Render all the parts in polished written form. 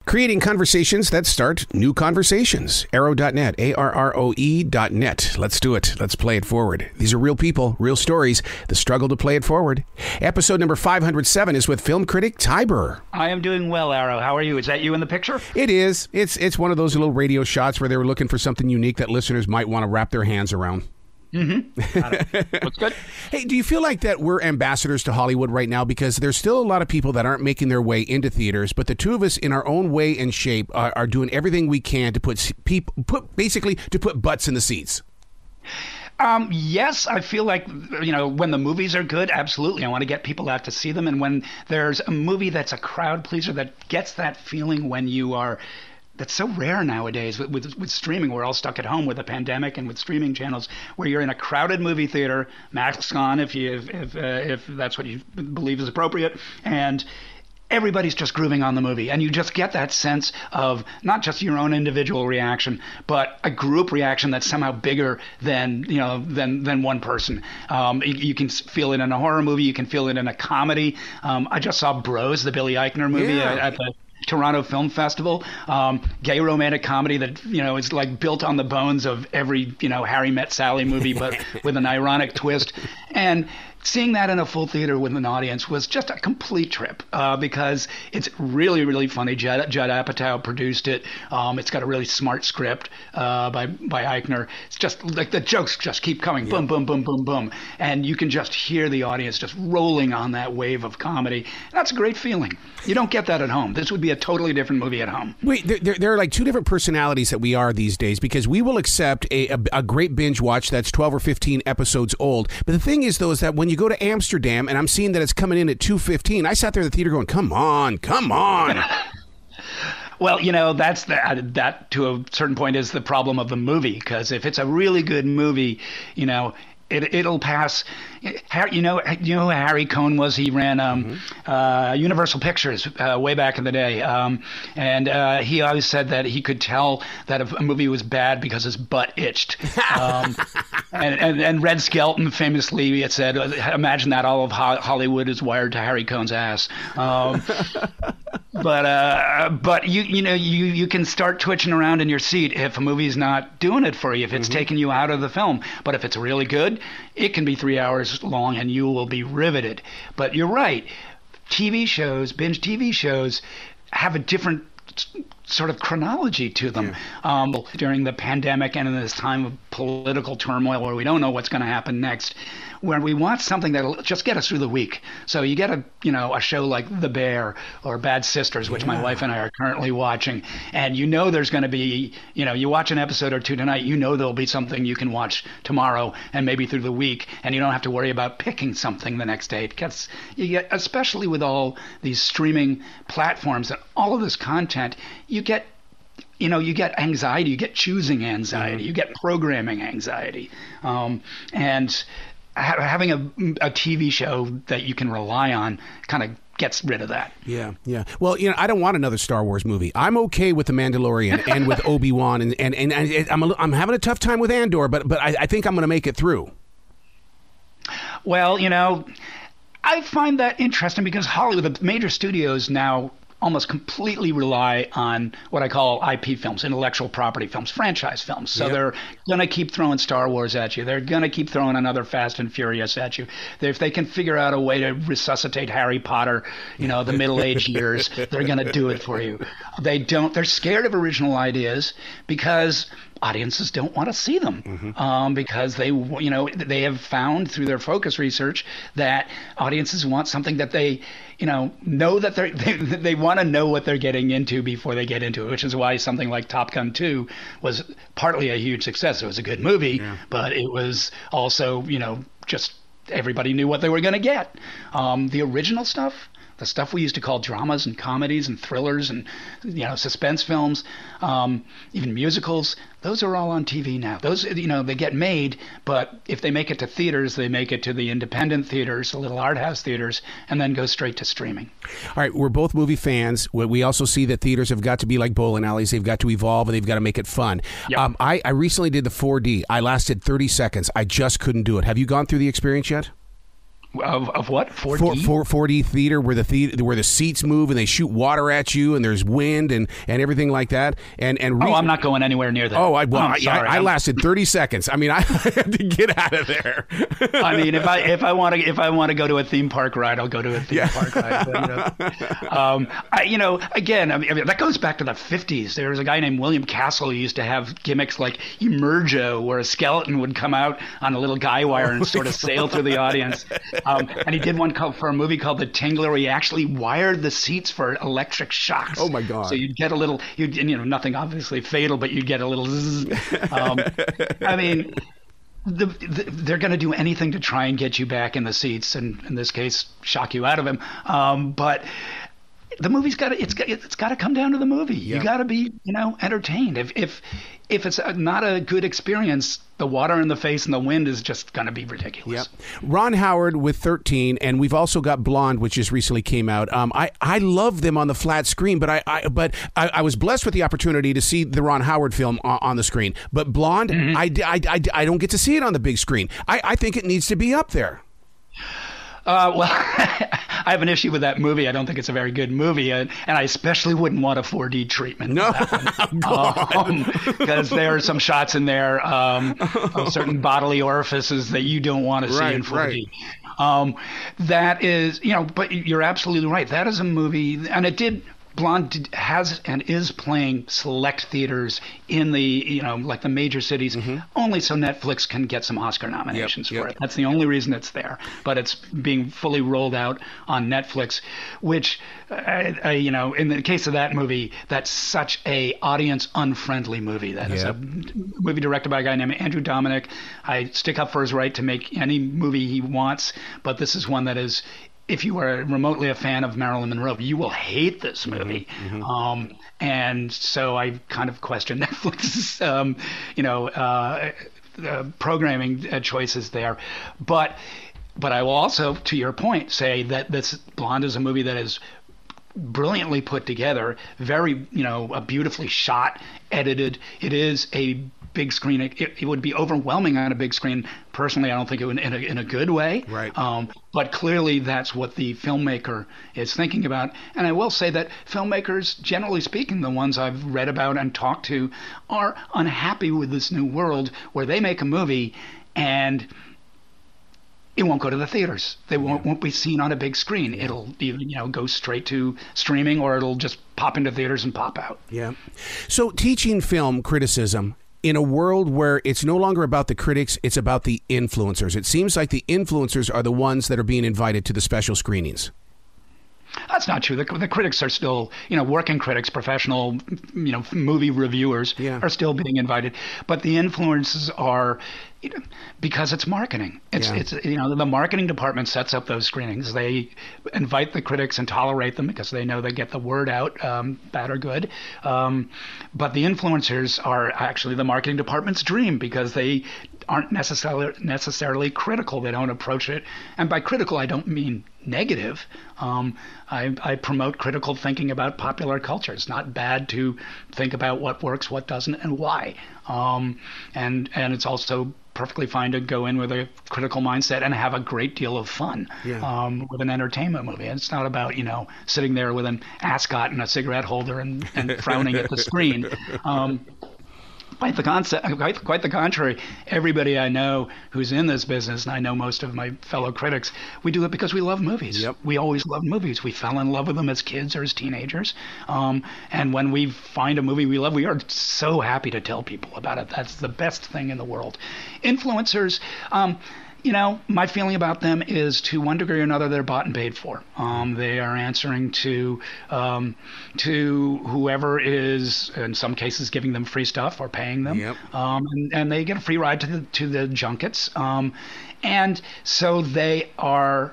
Creating conversations that start new conversations. Arrow.net, ARROE.net. Let's do it. Let's play it forward. These are real people, real stories, the struggle to play it forward. Episode number 507 is with film critic Burr. I am doing well, Arrow. How are you? Is that you in the picture? It is. It's one of those little radio shots where they were looking for something unique that listeners might want to wrap their hands around. Mm-hmm. Looks good. Hey, do you feel like that we're ambassadors to Hollywood right now? Because there's still a lot of people that aren't making their way into theaters, but the two of us in our own way and shape are doing everything we can to put butts in the seats. Yes, I feel like, when the movies are good, absolutely. I want to get people out to see them. And when there's a movie that's a crowd pleaser that gets that feeling when you are... That's so rare nowadays with streaming. We're all stuck at home with the pandemic and with streaming channels, where you're in a crowded movie theater, masks on if that's what you believe is appropriate, and everybody's just grooving on the movie, and you just get that sense of not just your own individual reaction, but a group reaction that's somehow bigger than one person. You can feel it in a horror movie. You can feel it in a comedy. I just saw Bros, the Billy Eichner movie at the Toronto Film Festival, gay romantic comedy that is like built on the bones of every Harry Met Sally movie, but with an ironic twist. And seeing that in a full theater with an audience was just a complete trip because it's really, really funny. Judd Apatow produced it. It's got a really smart script by Eichner. It's just like the jokes just keep coming, boom, boom, boom, boom, boom, and you can just hear the audience just rolling on that wave of comedy. That's a great feeling. You don't get that at home. This would be a totally different movie at home. Wait, there are like two different personalities that we are these days, because we will accept a great binge watch that's 12 or 15 episodes old. But the thing is, though, is that when you go to Amsterdam and I'm seeing that it's coming in at 2:15, I sat there in the theater going, come on. Well, that's that to a certain point is the problem of the movie, because if it's a really good movie, it'll pass. You know who Harry Cohn was? He ran Universal Pictures way back in the day, and he always said that he could tell that if a movie was bad because his butt itched. And Red Skelton famously had said, "Imagine that all of Hollywood is wired to Harry Cohn's ass." But you can start twitching around in your seat if a movie's not doing it for you, if it's taking you out of the film. But if it's really good, it can be 3 hours long and you will be riveted. But you're right. Binge TV shows have a different sort of chronology to them. During the pandemic and in this time of political turmoil where we don't know what's going to happen next, where we want something that'll just get us through the week. So you get a show like The Bear or Bad Sisters, which my wife and I are currently watching, and there's going to be, you watch an episode or two tonight, there'll be something you can watch tomorrow and maybe through the week, and you don't have to worry about picking something the next day, because you get, especially with all these streaming platforms and all of this content, you get anxiety, you get choosing anxiety, you get programming anxiety, and having a TV show that you can rely on kind of gets rid of that. Yeah. Well, I don't want another Star Wars movie. I'm okay with The Mandalorian and with Obi-Wan, and I'm having a tough time with Andor, but I think I'm going to make it through. Well, I find that interesting because Hollywood, the major studios now almost completely rely on what I call IP films, intellectual property films, franchise films. So they're going to keep throwing Star Wars at you. They're going to keep throwing another Fast and Furious at you. If they can figure out a way to resuscitate Harry Potter, the middle-aged years, they're going to do it for you. They're scared of original ideas because audiences don't want to see them, because they have found through their focus research that audiences want something that they know that they want to know what they're getting into before they get into it, which is why something like Top Gun 2 was partly a huge success. It was a good movie, but it was also, just everybody knew what they were going to get. The original stuff, the stuff we used to call dramas and comedies and thrillers and suspense films, even musicals, those are all on TV now. Those, they get made, but if they make it to theaters, they make it to the independent theaters, the little art house theaters, and then go straight to streaming. All right, we're both movie fans. We also see that theaters have got to be like bowling alleys. They've got to evolve, and they've got to make it fun. Yep. I recently did the 4D. I lasted 30 seconds. I just couldn't do it. Have you gone through the experience yet? Of what? 4D? 4D theater where the seats move and they shoot water at you and there's wind and everything like that. I'm not going anywhere near that. I lasted 30 seconds. I mean, I had to get out of there. I mean, if I want to go to a theme park ride, I'll go to a theme park ride. But, again, I mean, that goes back to the 50s. There was a guy named William Castle who used to have gimmicks like Emergo, where a skeleton would come out on a little guy wire and sort of sail through the audience. And he did one for a movie called The Tingler, where he actually wired the seats for electric shocks. Oh my God! So you'd get a little, nothing obviously fatal, but you'd get a little zzz. I mean, they're going to do anything to try and get you back in the seats, and in this case, shock you out of them. But the movie's got to come down to the movie. Yep. You got to be, entertained. If it's not a good experience, the water in the face and the wind is just going to be ridiculous. Yep. Ron Howard with 13, and we've also got Blonde, which just recently came out. I love them on the flat screen, but I was blessed with the opportunity to see the Ron Howard film on the screen. But Blonde, I don't get to see it on the big screen. I think it needs to be up there. Well, I have an issue with that movie. I don't think it's a very good movie, and I especially wouldn't want a 4D treatment. No, because there are some shots in there of certain bodily orifices that you don't want to see in 4D. Right. That is, but you're absolutely right. That is a movie, and it did. Blonde has and is playing select theaters in the, like the major cities, only so Netflix can get some Oscar nominations for it. That's the only reason it's there. But it's being fully rolled out on Netflix, which, in the case of that movie, that's such a audience unfriendly movie. That is a movie directed by a guy named Andrew Dominic. I stick up for his right to make any movie he wants, but this is one that is. If you are remotely a fan of Marilyn Monroe, you will hate this movie. And so I kind of question Netflix's, programming choices there. But I will also, to your point, say that this Blonde is a movie that is brilliantly put together, very, beautifully shot, edited. It is a big screen. It would be overwhelming on a big screen. Personally, I don't think it would in a good way. Right. But clearly, that's what the filmmaker is thinking about. And I will say that filmmakers, generally speaking, the ones I've read about and talked to, are unhappy with this new world where they make a movie and it won't go to the theaters. They won't be seen on a big screen. It'll go straight to streaming, or it'll just pop into theaters and pop out. Yeah. So teaching film criticism in a world where it's no longer about the critics, it's about the influencers. It seems like the influencers are the ones that are being invited to the special screenings. That's not true. The critics are still, working critics, professional, movie reviewers are still being invited. But the influencers are, because it's marketing. It's the marketing department sets up those screenings. They invite the critics and tolerate them because they know they get the word out, bad or good. But the influencers are actually the marketing department's dream because they aren't necessarily critical. They don't approach it. And by critical, I don't mean negative. I promote critical thinking about popular culture. It's not bad to think about what works, what doesn't, and why. And it's also perfectly fine to go in with a critical mindset and have a great deal of fun with an entertainment movie. It's not about, sitting there with an ascot and a cigarette holder and frowning at the screen. Quite the contrary. Everybody I know who's in this business, and I know most of my fellow critics, we do it because we love movies. Yep. We always loved movies. We fell in love with them as kids or as teenagers. And when we find a movie we love, we are so happy to tell people about it. That's the best thing in the world. Influencers, my feeling about them is, to one degree or another, they're bought and paid for. They are answering to whoever is, in some cases, giving them free stuff or paying them. Yep. And they get a free ride to the junkets. And so they are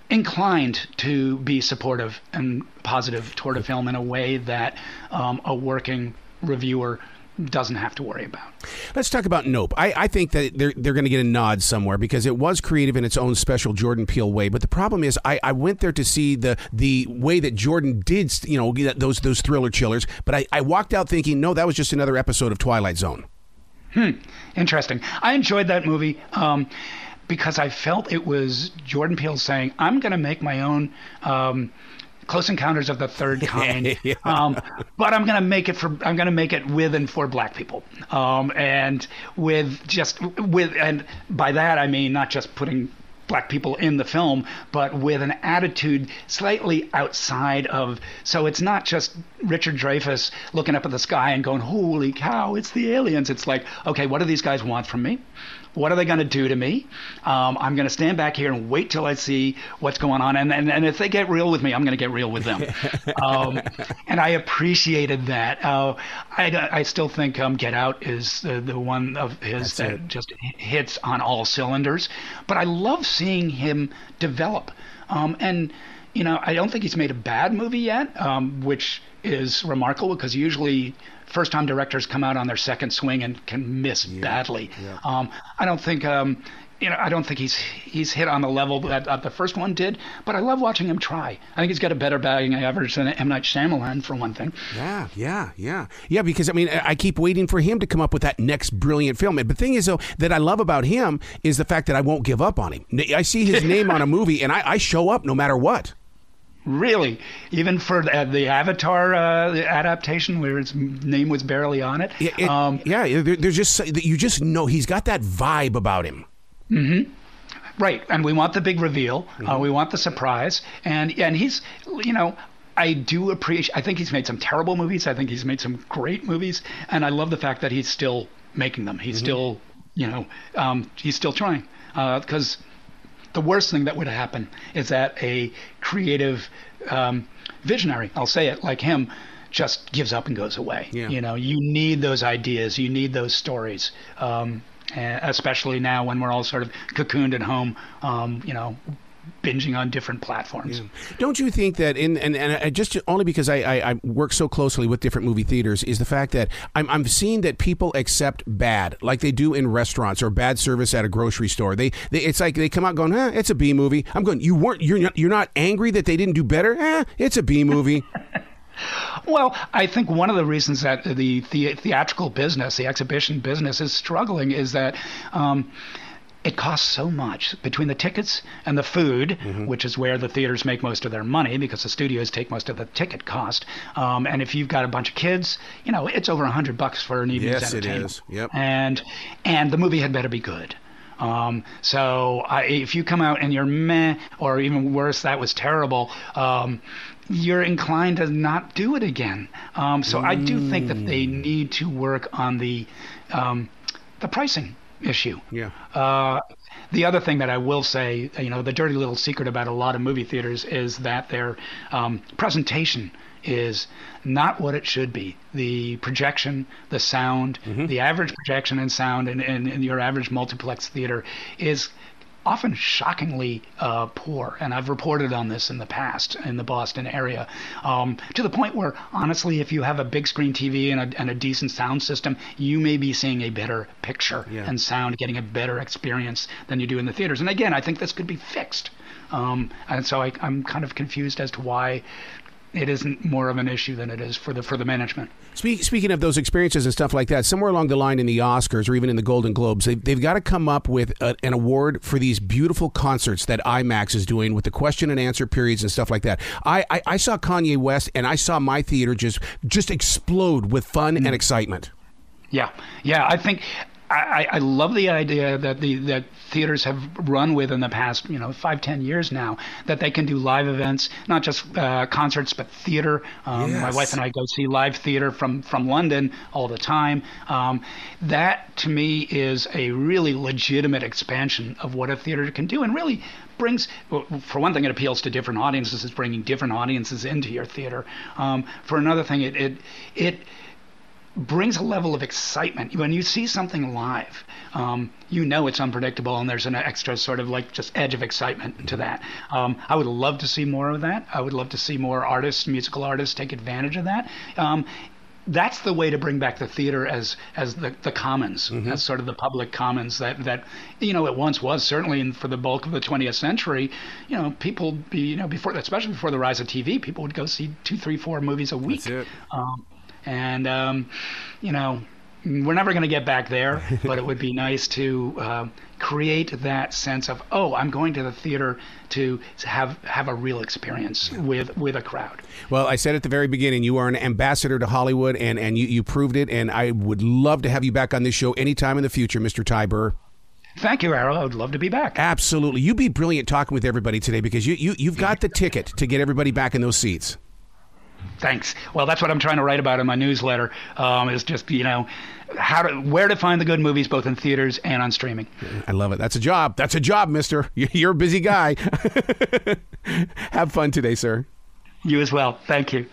inclined to be supportive and positive toward a film in a way that a working reviewer doesn't have to worry about. Let's talk about Nope. I think that they're going to get a nod somewhere because it was creative in its own special Jordan Peele way. But the problem is, I went there to see the way that Jordan did, those thriller chillers. But I walked out thinking, no, that was just another episode of Twilight Zone. Interesting. I enjoyed that movie. because I felt it was Jordan Peele saying, I'm going to make my own Close Encounters of the Third Kind, Yeah. but I'm going to make it with and for black people, and and by that I mean not just putting black people in the film, but with an attitude slightly outside of. So it's not just Richard Dreyfuss looking up at the sky and going, "Holy cow, it's the aliens!" It's like, okay, what do these guys want from me? What are they going to do to me? I'm going to stand back here and wait till I see what's going on. And if they get real with me, I'm going to get real with them. And I appreciated that. I still think Get Out is the one of his that just hits on all cylinders. But I love seeing him develop. And, I don't think he's made a bad movie yet, which is remarkable because usually first-time directors come out on their second swing and can miss badly. Yeah. I don't think I don't think he's hit on the level that the first one did, but I love watching him try. I think he's got a better batting average than M. Night Shyamalan, for one thing. Yeah, because, I keep waiting for him to come up with that next brilliant film. But the thing is, though, that I love about him is the fact that I won't give up on him. I see his name on a movie, and I show up no matter what. Really? Even for the Avatar adaptation where his name was barely on it? There's just, you just know he's got that vibe about him. Mm-hmm. Right. And we want the big reveal. Mm-hmm. We want the surprise. And he's, I do appreciate, I think he's made some terrible movies. I think he's made some great movies. And I love the fact that he's still making them. He's still, he's still trying. Because the worst thing that would happen is that a creative visionary, I'll say it like him, just gives up and goes away. Yeah. You need those ideas. You need those stories. Especially now when we're all sort of cocooned at home, binging on different platforms. Yeah. Don't you think that and just only because I work so closely with different movie theaters is the fact that I'm seeing that people accept bad like they do in restaurants or bad service at a grocery store. They it's like they come out going, it's a B movie. I'm going, you're not angry that they didn't do better? It's a B movie. Well, I think one of the reasons that the theatrical business, the exhibition business is struggling is that it costs so much between the tickets and the food, which is where the theaters make most of their money because the studios take most of the ticket cost. And if you've got a bunch of kids, it's over $100 for an evening's entertainment. Yes, it is. Yep. And the movie had better be good. So if you come out and you're meh, or even worse, that was terrible, you're inclined to not do it again. So I do think that they need to work on the pricing issue. Yeah. The other thing that I will say, the dirty little secret about a lot of movie theaters is that their presentation is not what it should be. The projection, the sound, the average projection and sound in your average multiplex theater is often shockingly poor. And I've reported on this in the past in the Boston area, to the point where, honestly, if you have a big screen TV and a decent sound system, you may be seeing a better picture and sound, getting a better experience than you do in the theaters. And again, I think this could be fixed. And so I'm kind of confused as to why it isn't more of an issue than it is for the management. Speaking of those experiences and stuff like that, somewhere along the line in the Oscars or even in the Golden Globes, they've got to come up with an award for these beautiful concerts that IMAX is doing with the question and answer periods and stuff like that. I saw Kanye West and I saw my theater just explode with fun and excitement. Yeah, I think I love the idea that theaters have run with in the past, 5-10 years now, that they can do live events, not just concerts, but theater. My wife and I go see live theater from London all the time. That, to me, is a really legitimate expansion of what a theater can do, and really brings, for one thing, it appeals to different audiences. It's bringing different audiences into your theater. For another thing, it brings a level of excitement. When you see something live, it's unpredictable, and there's an extra sort of like just edge of excitement to that. I would love to see more of that. I would love to see more musical artists take advantage of that. That's the way to bring back the theater as the commons, as sort of the public commons that it once was, certainly for the bulk of the 20th century. People before, especially before the rise of TV, people would go see 2, 3, 4 movies a week. That's it. We're never going to get back there, but it would be nice to create that sense of, oh, I'm going to the theater to have a real experience with a crowd. Well, I said at the very beginning, you are an ambassador to Hollywood, and you proved it, and I would love to have you back on this show anytime in the future, Mr. Ty Burr. Thank you, Errol. I would love to be back. Absolutely. You'd be brilliant talking with everybody today because you've got the ticket to get everybody back in those seats. Thanks. Well, that's what I'm trying to write about in my newsletter. Is just where to find the good movies, both in theaters and on streaming. I love it. That's a job. That's a job, Mister. You're a busy guy. Have fun today, sir. You as well. Thank you.